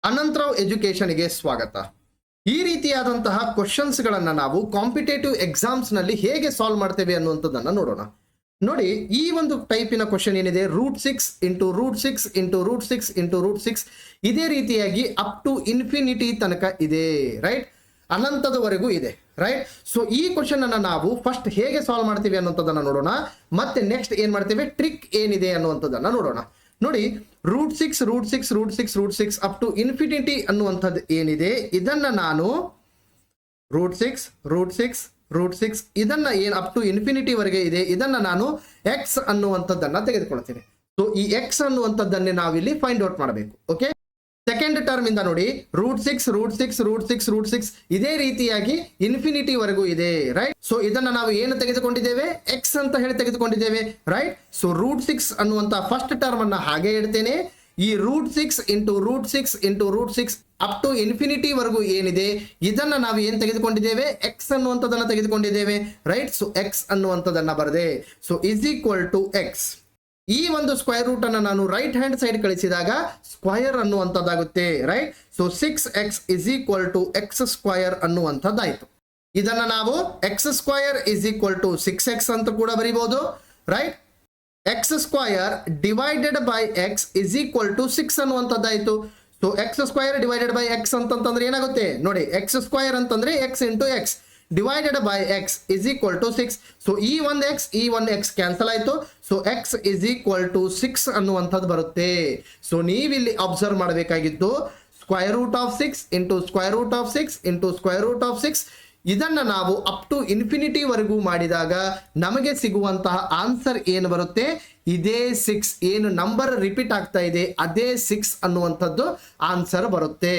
ಅನಂತರಾವ್ ಎಜುಕೇಶನ್ಗೆ ಸ್ವಾಗತ. ಈ ರೀತಿಯಾದಂತಹ ಕ್ವಶನ್ಸ್ಗಳನ್ನು ನಾವು ಕಾಂಪಿಟೇಟಿವ್ ಎಕ್ಸಾಮ್ಸ್ ನಲ್ಲಿ ಹೇಗೆ ಸಾಲ್ವ್ ಮಾಡ್ತೇವೆ ಅನ್ನುವಂಥದ್ದನ್ನು ನೋಡೋಣ. ನೋಡಿ, ಈ ಒಂದು ಟೈಪಿನ ಕ್ವಶನ್ ಏನಿದೆ, √6 × √6 × √6 × √6 ಇದೇ ರೀತಿಯಾಗಿ ಅಪ್ ಟು ಇನ್ಫಿನಿಟಿ ತನಕ ಇದೆ, ರೈಟ್? ಅನಂತದವರೆಗೂ ಇದೆ, ರೈಟ್? ಸೊ ಈ ಕ್ವಶನ್ ಅನ್ನ ನಾವು ಫಸ್ಟ್ ಹೇಗೆ ಸಾಲ್ವ್ ಮಾಡ್ತೀವಿ ಅನ್ನುವಂಥದ್ದನ್ನು ನೋಡೋಣ. ಮತ್ತೆ ನೆಕ್ಸ್ಟ್ ಏನ್ ಮಾಡ್ತೇವೆ, ಟ್ರಿಕ್ ಏನಿದೆ ಅನ್ನುವಂಥದ್ದನ್ನು ನೋಡೋಣ. ನೋಡಿ, √6 √6 √6 √6 ಅಪ್ ಟು ಇನ್ಫಿನಿಟಿ ಅನ್ನುವಂಥದ್ದು ಏನಿದೆ, ಇದನ್ನ ನಾನು √6 √6 √6 ಇದನ್ನ ಏನ್ ಅಪ್ ಟು ಇನ್ಫಿನಿಟಿ ವರೆಗೆ ಇದೆ, ಇದನ್ನ ನಾನು ಎಕ್ಸ್ ಅನ್ನುವಂಥದ್ದನ್ನ ತೆಗೆದುಕೊಳ್ತೀನಿ. ಸೊ ಈ ಎಕ್ಸ್ ಅನ್ನುವಂಥದ್ದನ್ನೇ ನಾವಿಲ್ಲಿ ಫೈಂಡ್ ಔಟ್ ಮಾಡಬೇಕು. ಓಕೆ, ಸೆಕೆಂಡ್ ಟರ್ಮ್ ಇಂದ ನೋಡಿ, √6 √6 √6 √6 ಇದೇ ರೀತಿಯಾಗಿ ಇನ್ಫಿನಿಟಿ ವರೆಗೂ ಇದೆ, ರೈಟ್? ಸೊ ಇದನ್ನ ನಾವು ಏನು ತೆಗೆದುಕೊಂಡಿದ್ದೇವೆ, ಎಕ್ಸ್ ಅಂತ ಹೇಳಿ ತೆಗೆದುಕೊಂಡಿದ್ದೇವೆ, ರೈಟ್? ಸೊ √6 ಅನ್ನುವಂತ ಫಸ್ಟ್ ಟರ್ಮ್ ಅನ್ನ ಹಾಗೆ ಇಡ್ತೇನೆ. ಈ √6 × √6 × √6 ಅಪ್ ಟು ಇನ್ಫಿನಿಟಿ ವರೆಗೂ ಏನಿದೆ, ಇದನ್ನ ನಾವು ಏನ್ ತೆಗೆದುಕೊಂಡಿದ್ದೇವೆ, ಎಕ್ಸ್ ಅನ್ನುವಂಥದ್ದನ್ನ ತೆಗೆದುಕೊಂಡಿದ್ದೇವೆ, ರೈಟ್? ಸೊ ಎಕ್ಸ್ ಅನ್ನುವಂಥದ್ದನ್ನ ಬರದೆ, so is equal to x. ಈ ಒಂದು ಸ್ಕ್ವೇರ್ ರೂಟ್ ಅನ್ನ ನಾನು ರೈಟ್ ಹ್ಯಾಂಡ್ ಸೈಡ್ ಕಳಿಸಿದಾಗ ಸ್ಕ್ವಯರ್ ಅನ್ನುವಂಥದ್ದಾಗುತ್ತೆ, right? So 6x is equal to x² ಅನ್ನುವಂಥದ್ದಾಯ್ತು. ಇದನ್ನ ನಾವು x² is equal to 6x ಅಂತ ಕೂಡ ಬರೀಬಹುದು, right? x² divided by x is equal to 6 ಅನ್ನುವಂಥದ್ದಾಯ್ತು. So x² divided by x ಅಂತಂದ್ರೆ ಏನಾಗುತ್ತೆ ನೋಡಿ, x² ಅಂತಂದ್ರೆ x × x divided by x is equal to 6. So ಈ ಒಂದು x ಕ್ಯಾನ್ಸಲ್ ಆಯ್ತು. So x is equal to 6 ಅನ್ನುವಂಥದ್ದು ಬರುತ್ತೆ. ಸೊ ನೀವಿಲ್ಲಿ ಅಬ್ಸರ್ವ್ ಮಾಡಬೇಕಾಗಿದ್ದು √6 × √6 × √6 ಇದನ್ನ ನಾವು ಅಪ್ ಟು ಇನ್ಫಿನಿಟಿ ವರೆಗೂ ಮಾಡಿದಾಗ ನಮಗೆ ಸಿಗುವಂತಹ ಆನ್ಸರ್ ಏನು ಬರುತ್ತೆ, ಇದೇ 6 ಏನು ನಂಬರ್ ರಿಪೀಟ್ ಆಗ್ತಾ ಇದೆ ಅದೇ 6 ಅನ್ನುವಂಥದ್ದು ಆನ್ಸರ್ ಬರುತ್ತೆ.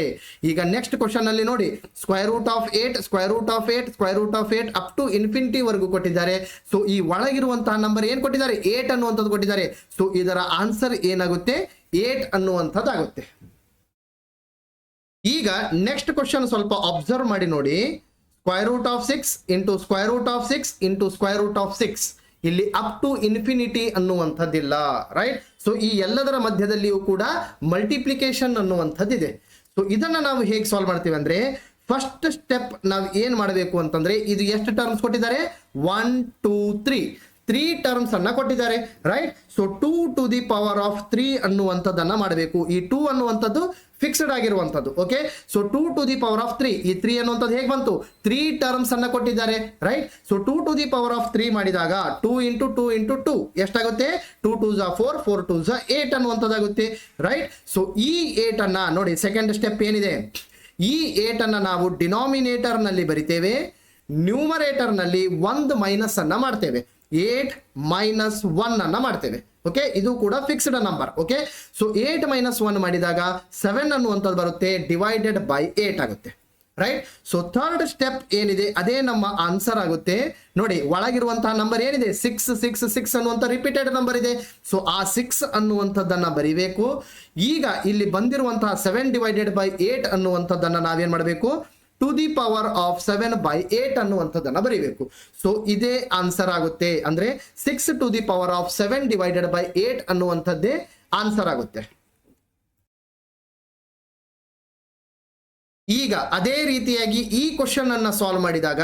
ಈಗ ನೆಕ್ಸ್ಟ್ ಕ್ವಶನ್ ಅಲ್ಲಿ ನೋಡಿ, √8 √8 ಅಪ್ ಟು ಇನ್ಫಿನಿಟಿ ವರೆಗೂ ಕೊಟ್ಟಿದ್ದಾರೆ. ಸೊ ಈ ಒಳಗಿರುವಂತಹ ನಂಬರ್ ಏನ್ ಕೊಟ್ಟಿದ್ದಾರೆ, 8 ಅನ್ನುವಂಥದ್ದು ಕೊಟ್ಟಿದ್ದಾರೆ. ಸೊ ಇದರ ಆನ್ಸರ್ ಏನಾಗುತ್ತೆ, 8 ಅನ್ನುವಂಥದ್ದಾಗುತ್ತೆ. ಈಗ ನೆಕ್ಸ್ಟ್ ಕ್ವಶನ್ ಸ್ವಲ್ಪ ಅಬ್ಸರ್ವ್ ಮಾಡಿ ನೋಡಿ, √6 × √6 × √6 ಇಲ್ಲಿ ಅಪ್ ಟು ಇನ್ಫಿನಿಟಿ ಅನ್ನುವಂಥದ್ದಿಲ್ಲ, ರೈಟ್? ಸೊ ಈ ಎಲ್ಲದರ ಮಧ್ಯದಲ್ಲಿಯೂ ಕೂಡ ಮಲ್ಟಿಪ್ಲಿಕೇಶನ್ ಅನ್ನುವಂಥದ್ದಿದೆ. ಸೊ ಇದನ್ನ ನಾವು ಹೇಗೆ ಸಾಲ್ವ್ ಮಾಡ್ತೀವಿ ಅಂದ್ರೆ, ಫಸ್ಟ್ ಸ್ಟೆಪ್ ನಾವು ಏನ್ ಮಾಡಬೇಕು ಅಂತಂದ್ರೆ, ಇದು ಎಷ್ಟು ಟರ್ಮ್ಸ್ ಕೊಟ್ಟಿದ್ದಾರೆ, 1 2 3 ಟರ್ಮ್ಸ್ ಅನ್ನ ಕೊಟ್ಟಿದ್ದಾರೆ, right? So 2 to the power of 3 ಅನ್ನುವಂಥದ್ದನ್ನ ಮಾಡಬೇಕು. ಈ 2 ಅನ್ನುವಂಥದ್ದು ಫಿಕ್ಸ್ಡ್ ಆಗಿರುವಂಥದ್ದು, okay? So 2 to the power of 3, ಈ 3 ಅನ್ನುವಂಥದ್ದು ಹೇಗೆ ಬಂತು, 3 ಟರ್ಮ್ಸ್ ಅನ್ನ ಕೊಟ್ಟಿದ್ದಾರೆ, right? So 2 to the power of 3 ಮಾಡಿದಾಗ 2 × 2 × 2 ಎಷ್ಟಾಗುತ್ತೆ, 2 2 4 4 2 8 ಅನ್ನುವಂಥದ್ದಾಗುತ್ತೆ, ರೈಟ್? ಸೊ ಈ 8 ಅನ್ನ ನೋಡಿ, ಸೆಕೆಂಡ್ ಸ್ಟೆಪ್ ಏನಿದೆ, ಈ 8 ಅನ್ನ ನಾವು ಡಿನಾಮಿನೇಟರ್ ನಲ್ಲಿ ಬರಿತೇವೆ, ನ್ಯೂಮರೇಟರ್ ನಲ್ಲಿ ಒಂದು ಮೈನಸ್ ಅನ್ನ ಮಾಡ್ತೇವೆ, 8 - 1 ಅನ್ನ ಮಾಡ್ತೇವೆ, ಓಕೆ? ಇದು ಕೂಡ ಫಿಕ್ಸ್ಡ್ ನಂಬರ್, ಓಕೆ? ಸೊ 8 - 1 ಮಾಡಿದಾಗ 7 ಅನ್ನುವಂಥದ್ದು ಬರುತ್ತೆ, ಡಿವೈಡೆಡ್ ಬೈ 8 ಆಗುತ್ತೆ, ರೈಟ್? ಸೊ ಥರ್ಡ್ ಸ್ಟೆಪ್ ಏನಿದೆ ಅದೇ ನಮ್ಮ ಆನ್ಸರ್ ಆಗುತ್ತೆ. ನೋಡಿ, ಒಳಗಿರುವಂತಹ ನಂಬರ್ ಏನಿದೆ, 6 6 6 ಅನ್ನುವಂಥ ರಿಪೀಟೆಡ್ ನಂಬರ್ ಇದೆ. ಸೊ ಆ 6 ಅನ್ನುವಂಥದ್ದನ್ನ ಬರಿಬೇಕು. ಈಗ ಇಲ್ಲಿ ಬಂದಿರುವಂತಹ 7 ಡಿವೈಡೆಡ್ ಬೈ 8 ಅನ್ನುವಂಥದ್ದನ್ನ ನಾವೇನ್ ಮಾಡಬೇಕು, to the power of 7 by 8 ಅನ್ನುವಂಥದ್ದನ್ನ ಬರೀಬೇಕು. ಸೊ ಇದೇ ಆನ್ಸರ್ ಆಗುತ್ತೆ, ಅಂದ್ರೆ 6 to the power of 7 divided by 8 ಅನ್ನುವಂಥದ್ದೇ ಆನ್ಸರ್ ಆಗುತ್ತೆ. ಈಗ ಅದೇ ರೀತಿಯಾಗಿ ಈ ಕ್ವಶನ್ ಅನ್ನ ಸಾಲ್ವ್ ಮಾಡಿದಾಗ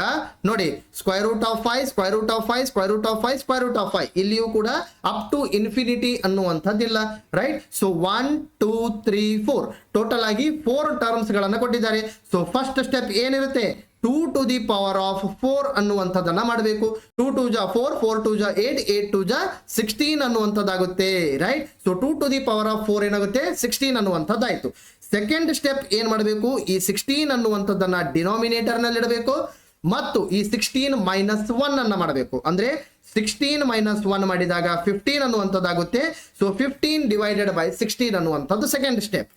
ನೋಡಿ, √5 √5 √5 ಇಲ್ಲಿಯೂ ಕೂಡ ಅಪ್ ಟು ಇನ್ಫಿನಿಟಿ ಅನ್ನುವಂಥದ್ದಿಲ್ಲ, ರೈಟ್? ಸೊ 1 2 3 4 ಟೋಟಲ್ ಆಗಿ 4 ಟರ್ಮ್ಸ್ ಗಳನ್ನ ಕೊಟ್ಟಿದ್ದಾರೆ. ಸೊ ಫಸ್ಟ್ ಸ್ಟೆಪ್ ಏನಿರುತ್ತೆ, 2 ಟು ದಿ ಪವರ್ ಆಫ್ 4 ಅನ್ನುವಂಥದ್ದನ್ನ ಮಾಡಬೇಕು. 2 2 4 4 2 8 8 2 16 ಅನ್ನುವಂಥದ್ದಾಗುತ್ತೆ, right? So 2 to the power of 4 ಏನಾಗುತ್ತೆ, 16 ಅನ್ನುವಂಥದ್ದಾಯ್ತು. ಸೆಕೆಂಡ್ ಸ್ಟೆಪ್ ಏನ್ ಮಾಡಬೇಕು, ಈ 16 ಅನ್ನುವಂಥದ್ದನ್ನ ಡಿನಾಮಿನೇಟರ್ ನಲ್ಲಿ ಇಡಬೇಕು ಮತ್ತು ಈ 16 - 1 ಅನ್ನ ಮಾಡಬೇಕು. ಅಂದ್ರೆ 16 - 1 ಮಾಡಿದಾಗ 15 ಅನ್ನುವಂಥದ್ದಾಗುತ್ತೆ. ಸೊ 15 ಡಿವೈಡೆಡ್ ಬೈ 16 ಅನ್ನುವಂಥದ್ದು ಸೆಕೆಂಡ್ ಸ್ಟೆಪ್.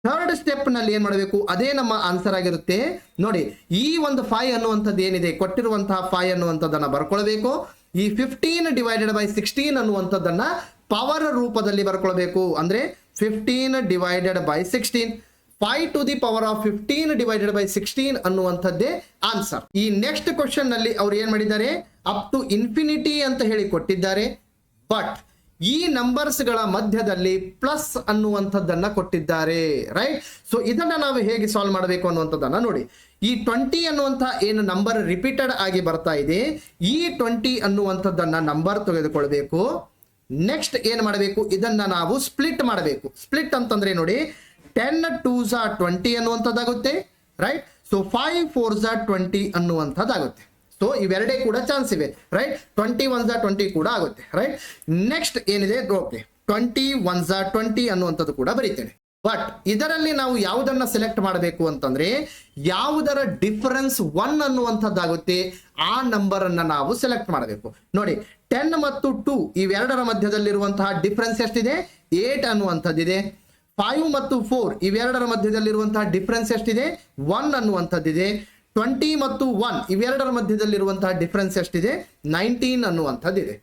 ಥರ್ಡ್ ಸ್ಟೆಪ್ ನಲ್ಲಿ ಏನ್ ಮಾಡಬೇಕು, ಅದೇ ನಮ್ಮ ಆನ್ಸರ್ ಆಗಿರುತ್ತೆ. ನೋಡಿ, ಈ ಒಂದು 5 ಅನ್ನುವಂಥದ್ದು ಏನಿದೆ, ಕೊಟ್ಟಿರುವಂತಹ 5 ಅನ್ನುವಂಥದ್ದನ್ನ ಬರ್ಕೊಳ್ಬೇಕು. ಈ 15 ಡಿವೈಡೆಡ್ ಬೈ 16 ಅನ್ನುವಂಥದ್ದನ್ನ ಪವರ್ ರೂಪದಲ್ಲಿ ಬರ್ಕೊಳ್ಬೇಕು. ಅಂದ್ರೆ 15 divided by 16, 5 to the power of 15 divided by 16 ಅನ್ನುವಂಥದ್ದೇ ಆನ್ಸರ್. ಈ ನೆಕ್ಸ್ಟ್ ಕ್ವಶನ್ ನಲ್ಲಿ ಅವ್ರು ಏನ್ ಮಾಡಿದ್ದಾರೆ, ಅಪ್ ಟು ಇನ್ಫಿನಿಟಿ ಅಂತ ಹೇಳಿ ಕೊಟ್ಟಿದ್ದಾರೆ. ಬಟ್ ಈ ನಂಬರ್ಸ್ಗಳ ಮಧ್ಯದಲ್ಲಿ ಪ್ಲಸ್ ಅನ್ನುವಂಥದ್ದನ್ನ ಕೊಟ್ಟಿದ್ದಾರೆ, ರೈಟ್. ಸೊ ಇದನ್ನ ನಾವು ಹೇಗೆ ಸಾಲ್ವ್ ಮಾಡಬೇಕು ಅನ್ನುವಂಥದ್ದನ್ನ ನೋಡಿ. ಈ 20 ಅನ್ನುವಂಥ ಏನು ನಂಬರ್ ರಿಪೀಟೆಡ್ ಆಗಿ ಬರ್ತಾ ಇದೆ, ಈ 20 ಅನ್ನುವಂಥದ್ದನ್ನ ನಂಬರ್ ತೆಗೆದುಕೊಳ್ಬೇಕು. ನೆಕ್ಸ್ಟ್ ಏನ್ ಮಾಡಬೇಕು, ಇದನ್ನ ನಾವು ಸ್ಪ್ಲಿಟ್ ಮಾಡಬೇಕು. ಸ್ಪ್ಲಿಟ್ ಅಂತಂದ್ರೆ ನೋಡಿ, 10 2s are 20 ಅನ್ನುವಂಥದ್ದಾಗುತ್ತೆ, ರೈಟ್. ಸೊ 5 4s are 20 ಅನ್ನುವಂಥದ್ದಾಗುತ್ತೆ. ಸೊ ಇವೆರಡೇ ಕೂಡ ಚಾನ್ಸ್ ಇವೆ, ರೈಟ್. 20 1s are 20 ಕೂಡ ಆಗುತ್ತೆ, ರೈಟ್. ನೆಕ್ಸ್ಟ್ ಏನಿದೆ, ಓಕೆ 20 1s are 20 ಅನ್ನುವಂಥದ್ದು ಕೂಡ ಬರೀತೇನೆ. ಬಟ್ ಇದರಲ್ಲಿ ನಾವು ಯಾವುದನ್ನ ಸೆಲೆಕ್ಟ್ ಮಾಡಬೇಕು ಅಂತಂದ್ರೆ, ಯಾವುದರ ಡಿಫರೆನ್ಸ್ 1 ಅನ್ನುವಂಥದ್ದಾಗುತ್ತೆ ಆ ನಂಬರ್ ಅನ್ನ ನಾವು ಸೆಲೆಕ್ಟ್ ಮಾಡಬೇಕು. ನೋಡಿ 10 ಮತ್ತು 2 ಇವೆರಡರ ಮಧ್ಯದಲ್ಲಿರುವಂತಹ ಡಿಫರೆನ್ಸ್ ಎಷ್ಟಿದೆ, 8 ಅನ್ನುವಂಥದ್ದಿದೆ. 5 ಮತ್ತು 4 ಇವೆರಡರ ಮಧ್ಯದಲ್ಲಿರುವಂತಹ ಡಿಫರೆನ್ಸ್ ಎಷ್ಟಿದೆ, 1 ಅನ್ನುವಂಥದ್ದಿದೆ. 20 ಮತ್ತು 1 ಇವೆರಡರ ಮಧ್ಯದಲ್ಲಿರುವಂತಹ ಡಿಫರೆನ್ಸ್ ಎಷ್ಟಿದೆ, 19 ಅನ್ನುವಂಥದ್ದಿದೆ.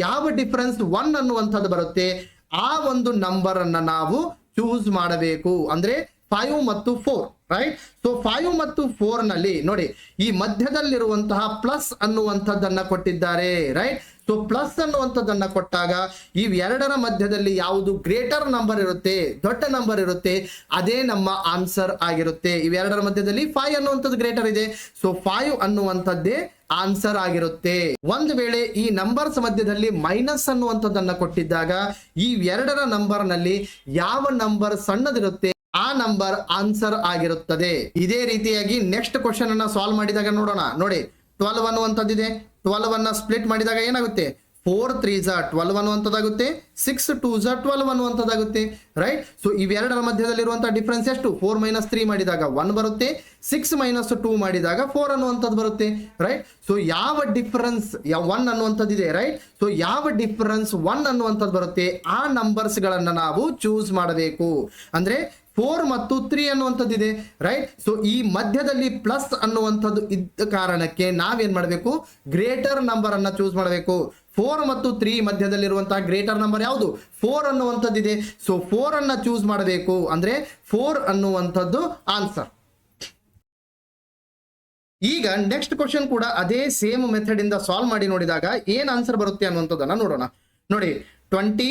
ಯಾವ ಡಿಫರೆನ್ಸ್ 1 ಅನ್ನುವಂಥದ್ದು ಬರುತ್ತೆ ಆ ಒಂದು ನಂಬರ್ ಅನ್ನ ನಾವು ಚೂಸ್ ಮಾಡಬೇಕು. ಅಂದ್ರೆ 5 ಮತ್ತು 4, ರೈಟ್. ಸೊ 5 ಮತ್ತು 4 ನಲ್ಲಿ ನೋಡಿ, ಈ ಮಧ್ಯದಲ್ಲಿರುವಂತಹ ಪ್ಲಸ್ ಅನ್ನುವಂಥದ್ದನ್ನ ಕೊಟ್ಟಿದ್ದಾರೆ, ರೈಟ್. ಸೊ ಪ್ಲಸ್ ಅನ್ನುವಂಥದ್ದನ್ನ ಕೊಟ್ಟಾಗ ಇವೆರಡರ ಮಧ್ಯದಲ್ಲಿ ಯಾವುದು ಗ್ರೇಟರ್ ನಂಬರ್ ಇರುತ್ತೆ, ದೊಡ್ಡ ನಂಬರ್ ಇರುತ್ತೆ, ಅದೇ ನಮ್ಮ ಆನ್ಸರ್ ಆಗಿರುತ್ತೆ. ಇವೆರಡರ ಮಧ್ಯದಲ್ಲಿ 5 ಅನ್ನುವಂಥದ್ದು ಗ್ರೇಟರ್ ಇದೆ, ಸೊ 5 ಅನ್ನುವಂಥದ್ದೇ ಆನ್ಸರ್ ಆಗಿರುತ್ತೆ. ಒಂದು ವೇಳೆ ಈ ನಂಬರ್ಸ್ ಮಧ್ಯದಲ್ಲಿ ಮೈನಸ್ ಅನ್ನುವಂಥದ್ದನ್ನ ಕೊಟ್ಟಿದ್ದಾಗ ಈ ಎರಡರ ನಂಬರ್ ನಲ್ಲಿ ಯಾವ ನಂಬರ್ ಸಣ್ಣದಿರುತ್ತೆ ಆ ನಂಬರ್ ಆನ್ಸರ್ ಆಗಿರುತ್ತದೆ. ಇದೇ ರೀತಿಯಾಗಿ ನೆಕ್ಸ್ಟ್ ಕ್ವಶನ್ ಅನ್ನ ಸಾಲ್ವ್ ಮಾಡಿದಾಗ ನೋಡೋಣ. ನೋಡಿ 12 ಅನ್ನುವಂಥದ್ದಿದೆ, 12 ಅನ್ನ ಸ್ಪ್ಲಿಟ್ ಮಾಡಿದಾಗ ಏನಾಗುತ್ತೆ, 4 3s are 12 ಅನ್ನುವಂಥದ್ದಾಗುತ್ತೆ, 6 2s are 12 ಅನ್ನುವಂಥದ್ದಾಗುತ್ತೆ, ರೈಟ್. ಸೊ ಇವೆರಡರ ಮಧ್ಯದಲ್ಲಿರುವಂತಹ ಡಿಫರೆನ್ಸ್ ಎಷ್ಟು, 4 - 3 ಮಾಡಿದಾಗ 1 ಬರುತ್ತೆ, 6 - 2 ಮಾಡಿದಾಗ 4 ಅನ್ನುವಂಥದ್ದು ಬರುತ್ತೆ, ರೈಟ್. ಸೊ ಯಾವ ಡಿಫರೆನ್ಸ್ 1 ಅನ್ನುವಂಥದ್ದಿದೆ, ರೈಟ್. ಸೊ ಯಾವ ಡಿಫರೆನ್ಸ್ 1 ಅನ್ನುವಂಥದ್ದು ಬರುತ್ತೆ ಆ ನಂಬರ್ಸ್ ಗಳನ್ನ ನಾವು ಚೂಸ್ ಮಾಡಬೇಕು. ಅಂದ್ರೆ 4 ಮತ್ತು 3 ಅನ್ನುವಂಥದ್ದಿದೆ, ರೈಟ್. ಸೊ ಈ ಮಧ್ಯದಲ್ಲಿ ಪ್ಲಸ್ ಅನ್ನುವಂಥದ್ದು ಇದ್ದ ಕಾರಣಕ್ಕೆ ನಾವೇನ್ ಮಾಡಬೇಕು, ಗ್ರೇಟರ್ ನಂಬರ್ ಅನ್ನ ಚೂಸ್ ಮಾಡಬೇಕು. 4 ಮತ್ತು 3 ಮಧ್ಯದಲ್ಲಿರುವಂತಹ ಗ್ರೇಟರ್ ನಂಬರ್ ಯಾವುದು, 4 ಅನ್ನುವಂಥದ್ದಿದೆ. ಸೊ 4 ಅನ್ನ ಚೂಸ್ ಮಾಡಬೇಕು, ಅಂದ್ರೆ 4 ಅನ್ನುವಂಥದ್ದು ಆನ್ಸರ್. ಈಗ ನೆಕ್ಸ್ಟ್ ಕ್ವಶನ್ ಕೂಡ ಅದೇ ಸೇಮ್ ಮೆಥಡ್ ಇಂದ ಸಾಲ್ವ್ ಮಾಡಿ ನೋಡಿದಾಗ ಏನ್ ಆನ್ಸರ್ ಬರುತ್ತೆ ಅನ್ನುವಂಥದ್ದನ್ನ ನೋಡೋಣ. ನೋಡಿ 20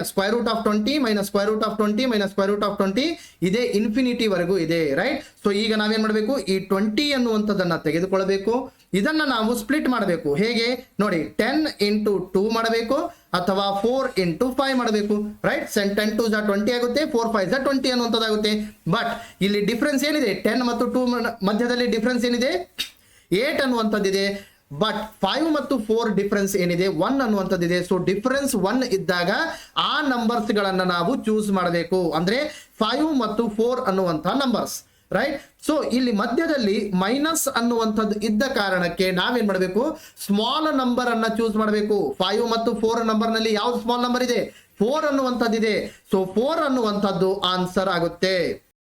- square root of 20 - square root of 20 - square root of 20 ಇದೇ ಇನ್ಫಿನಿಟಿ ವರೆಗೂ ಇದೆ, ರೈಟ್. ಸೊ ಈಗ ನಾವೇನ್ ಮಾಡಬೇಕು, ಈ 20 ಅನ್ನುವಂಥದ್ದನ್ನ ತೆಗೆದುಕೊಳ್ಳಬೇಕು. ಇದನ್ನ ನಾವು ಸ್ಪ್ಲಿಟ್ ಮಾಡಬೇಕು. ಹೇಗೆ ನೋಡಿ, 10 × 2 ಮಾಡಬೇಕು ಅಥವಾ 4 × 5 ಮಾಡಬೇಕು, ರೈಟ್. 10 2s are 20 ಆಗುತ್ತೆ, 4 5s are 20 ಅನ್ನುವಂಥದ್ದಾಗುತ್ತೆ. ಬಟ್ ಇಲ್ಲಿ ಡಿಫ್ರೆನ್ಸ್ ಏನಿದೆ, 10 ಮತ್ತು 2 ಮಧ್ಯದಲ್ಲಿ ಡಿಫ್ರೆನ್ಸ್ ಏನಿದೆ, 8 ಅನ್ನುವಂಥದ್ದಿದೆ. ಬಟ್ 5 ಮತ್ತು 4 ಡಿಫರೆನ್ಸ್ ಏನಿದೆ, 1 ಅನ್ನುವಂಥದ್ದಿದೆ. ಸೊ ಡಿಫರೆನ್ಸ್ 1 ಇದ್ದಾಗ ಆ ನಂಬರ್ಸ್ ಗಳನ್ನ ನಾವು ಚೂಸ್ ಮಾಡಬೇಕು. ಅಂದ್ರೆ 5 ಮತ್ತು 4 ಅನ್ನುವಂತಹ ನಂಬರ್ಸ್, ರೈಟ್. ಸೊ ಇಲ್ಲಿ ಮಧ್ಯದಲ್ಲಿ ಮೈನಸ್ ಅನ್ನುವಂಥದ್ದು ಇದ್ದ ಕಾರಣಕ್ಕೆ ನಾವೇನ್ ಮಾಡಬೇಕು, ಸ್ಮಾಲ್ ನಂಬರ್ ಅನ್ನ ಚೂಸ್ ಮಾಡಬೇಕು. 5 ಮತ್ತು 4 ನಂಬರ್ ನಲ್ಲಿ ಯಾವ್ದು ಸ್ಮಾಲ್ ನಂಬರ್ ಇದೆ, 4 ಅನ್ನುವಂಥದ್ದಿದೆ. ಸೊ 4 ಅನ್ನುವಂಥದ್ದು ಆನ್ಸರ್ ಆಗುತ್ತೆ.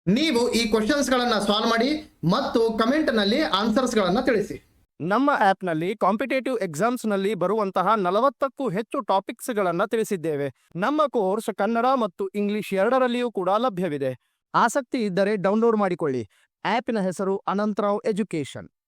ನೀವು ಈ ಕ್ವಶನ್ಸ್ ಗಳನ್ನ ಸಾಲ್ವ್ ಮಾಡಿ ಮತ್ತು ಕಮೆಂಟ್ ನಲ್ಲಿ ಆನ್ಸರ್ಸ್ ಗಳನ್ನ ತಿಳಿಸಿ. ನಮ್ಮ ಆ್ಯಪ್ನಲ್ಲಿ ಕಾಂಪಿಟೇಟಿವ್ ಎಕ್ಸಾಮ್ಸ್ನಲ್ಲಿ ಬರುವಂತಹ 40ಕ್ಕೂ ಹೆಚ್ಚು ಟಾಪಿಕ್ಸ್ಗಳನ್ನು ತಿಳಿಸಿದ್ದೇವೆ. ನಮ್ಮ ಕೋರ್ಸ್ ಕನ್ನಡ ಮತ್ತು ಇಂಗ್ಲಿಷ್ ಎರಡರಲ್ಲಿಯೂ ಕೂಡ ಲಭ್ಯವಿದೆ. ಆಸಕ್ತಿ ಇದ್ದರೆ ಡೌನ್ಲೋಡ್ ಮಾಡಿಕೊಳ್ಳಿ. ಆ್ಯಪಿನ ಹೆಸರು ಅನಂತರಾವ್ ಎಜುಕೇಷನ್.